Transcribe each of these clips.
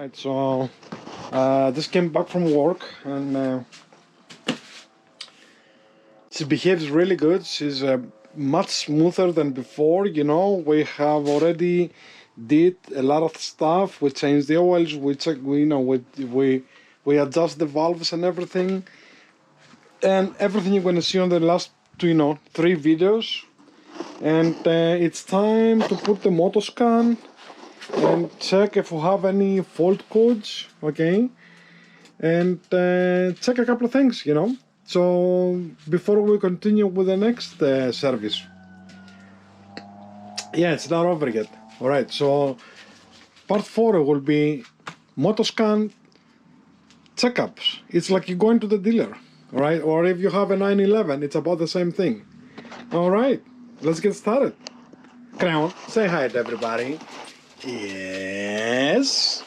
Alright, so just came back from work and she behaves really good. She's much smoother than before, you know. We have already did a lot of stuff. We changed the oils, we check, we adjust the valves and everything. And everything you're gonna see on the last 3 videos. And it's time to put the MOTOSCAN and check if we have any fault codes, okay, and check a couple of things, you know. So before we continue with the next service, yeah, it's not over yet. All right, so part 4 will be MOTOSCAN checkups. It's like you're going to the dealer, all right, or if you have a 911, it's about the same thing. All right, let's get started. Crown, say hi to everybody. Yes.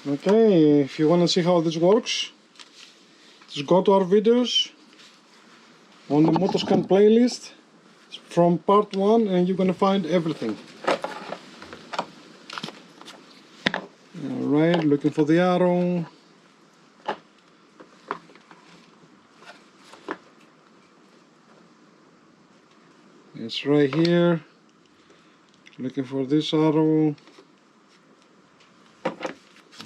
Okay, if you want to see how this works, just go to our videos on the MOTOSCAN playlist from part 1 and you're gonna find everything. Alright, looking for the arrow. It's right here. Looking for this arrow.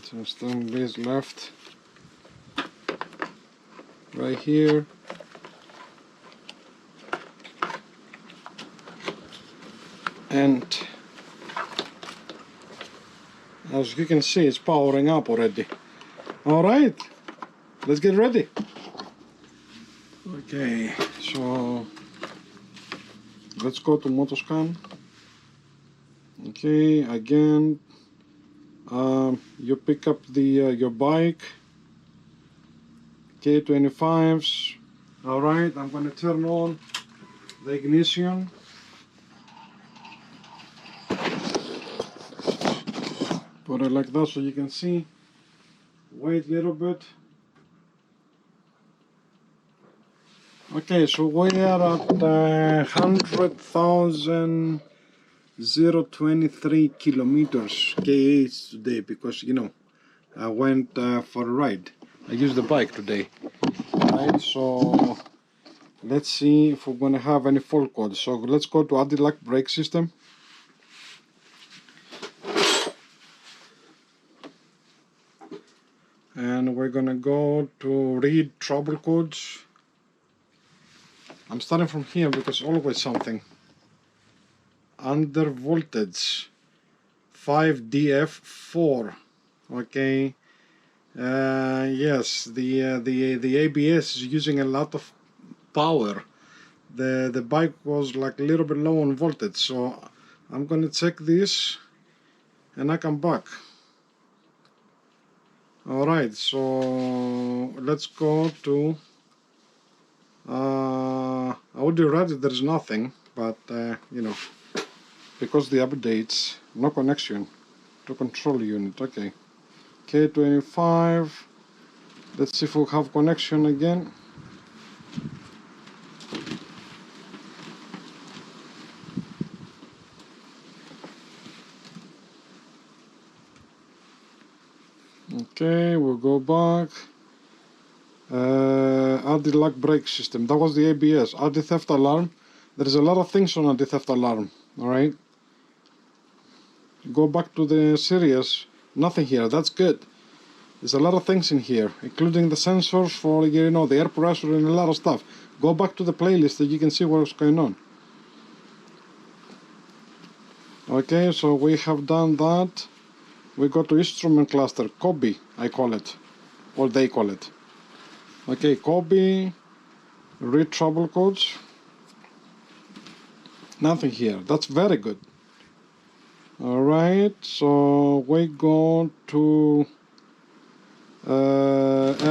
Just on this left. Right here. And as you can see, it's powering up already. Alright, let's get ready. Okay, so let's go to MOTOSCAN. Okay, again, you pick up the your bike, K25s. Alright, I'm going to turn on the ignition. Put it like that so you can see. Wait a little bit. Okay, so we are at 100,023 kilometers kh today because, you know, I went for a ride. I used the bike today. Right, so let's see if we're gonna have any fault codes. So let's go to anti-lock brake system. And we're gonna go to read trouble codes. I'm starting from here because always something. Under voltage 5DF4. Okay. Yes, the ABS is using a lot of power. The bike was like a little bit low on voltage, so I'm gonna check this and I come back. Alright, so let's go to audio radio. There's nothing, but you know, because the updates, no connection to control unit. Okay, K25. Let's see if we have connection again. Okay, we'll go back. Anti-lock brake system. That was the ABS. Anti-theft alarm. There's a lot of things on anti-theft alarm. Alright. Go back to the series. Nothing here. That's good. There's a lot of things in here, including the sensors for, you know, the air pressure and a lot of stuff. Go back to the playlist that you can see what's going on. Okay, so we have done that. We go to instrument cluster, Kobe, I call it, or they call it. Okay, Kobe, read trouble codes. Nothing here. That's very good. Alright, so we go to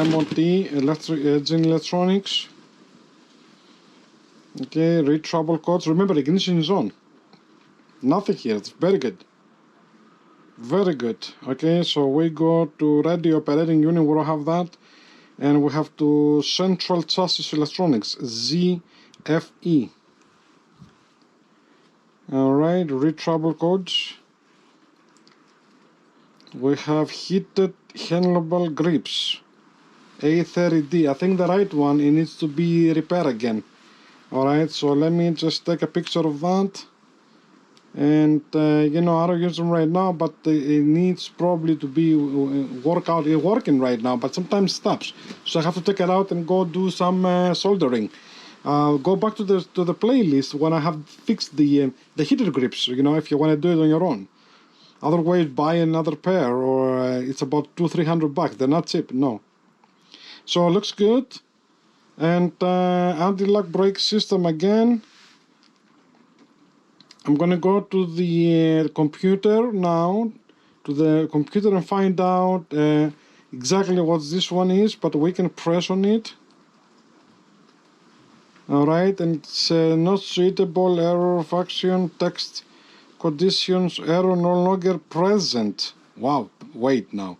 MOT, engine electronics. Okay, read trouble codes. Remember, ignition is on. Nothing here. It's very good. Very good. Okay, so we go to radio operating unit. We don't have that. And we have to central chassis electronics, ZFE. Alright, read trouble codes. We have heated handlebar grips, A30D. I think the right one, it needs to be repaired again. Alright, so let me just take a picture of that. And you know, I don't use them right now, but it needs probably to be working right now, but sometimes stops. So I have to take it out and go do some soldering. Go back to the playlist when I have fixed the heated grips. You know, if you want to do it on your own. Otherwise, buy another pair, or it's about $200-300. They're not cheap, no. So it looks good. And anti-lock brake system again. I'm gonna go to the computer now, to the computer and find out exactly what this one is, but we can press on it. Alright, and it's not suitable, error of action, text conditions, error no longer present. Wow, wait now.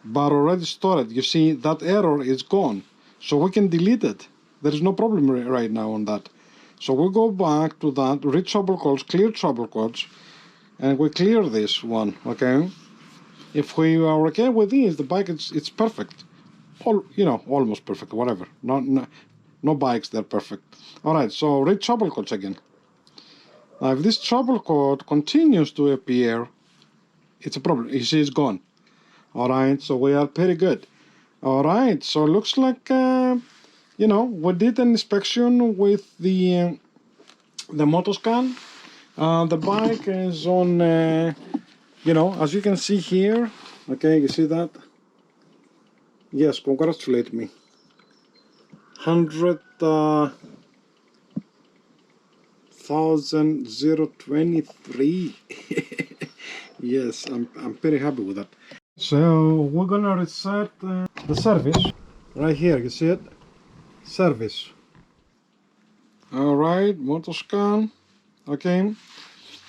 But already stored. You see, that error is gone. So we can delete it. There is no problem right now on that. So we go back to that, read trouble codes, clear trouble codes, and we clear this one, okay? If we are okay with this, the bike, it's perfect. You know, almost perfect, whatever. No bikes, they're perfect. Alright, so read trouble codes again. Now, if this trouble code continues to appear, it's a problem. You see, it's gone. Alright, so we are pretty good. Alright, so looks like, you know, we did an inspection with the MOTOSCAN. The bike is on, you know, as you can see here. Okay, you see that? Yes, congratulate me. 100,023. Yes, I'm pretty happy with that. So we're gonna reset the service right here. You see it? Service. All right, MOTOSCAN. Okay.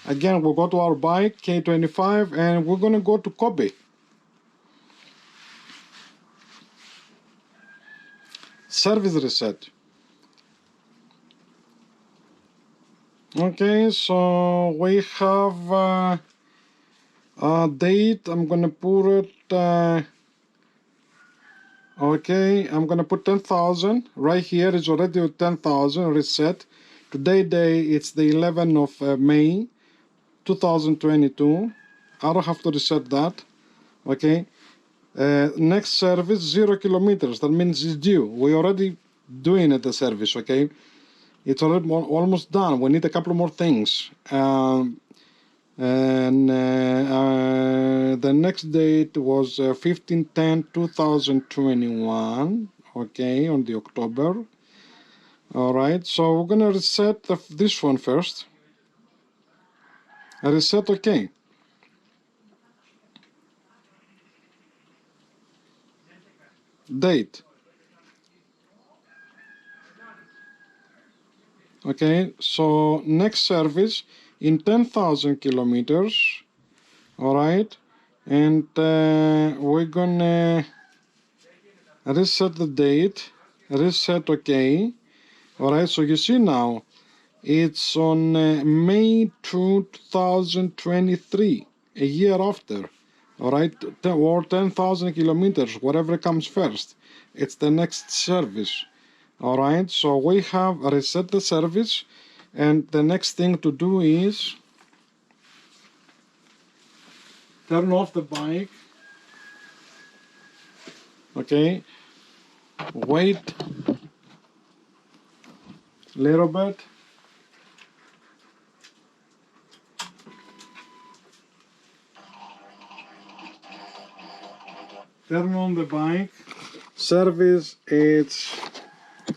Again, we'll go to our bike K25, and we're gonna go to Kobe. Service reset. Okay, so we have a date. I'm gonna put it. Okay, I'm gonna put 10,000 right here. It's already 10,000 reset. Today it's the 11th of May 2022. I don't have to reset that. Okay. Next service 0 kilometers. That means it's due. We're already doing it, the service. Okay. It's already almost done. We need a couple more things. The next date was 15/10/2021. Okay, on the October. All right, so we're gonna reset this one first. Reset, okay. Date. Okay, so next service in 10,000 kilometers. All right, and we're gonna reset the date. Reset, okay. All right, so you see now it's on May 2023, a year after. All right, or 10,000 kilometers, whatever comes first. It's the next service. All right, so we have reset the service, and the next thing to do is turn off the bike. Okay, wait a little bit. Turn on the bike. Service, it's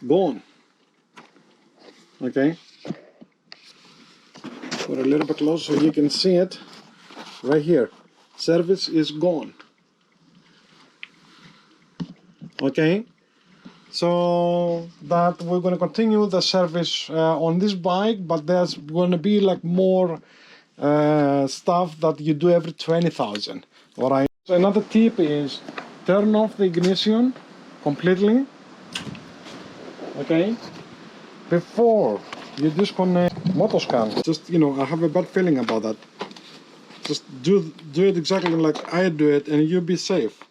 gone. Okay, put a little bit closer so you can see it right here. Service is gone. Okay, so that we're going to continue the service on this bike, but there's going to be like more stuff that you do every 20,000. All right. So another tip is turn off the ignition completely. Okay, before you disconnect MOTOSCAN. Just, you know, I have a bad feeling about that. Just do it exactly like I do it, and you'll be safe.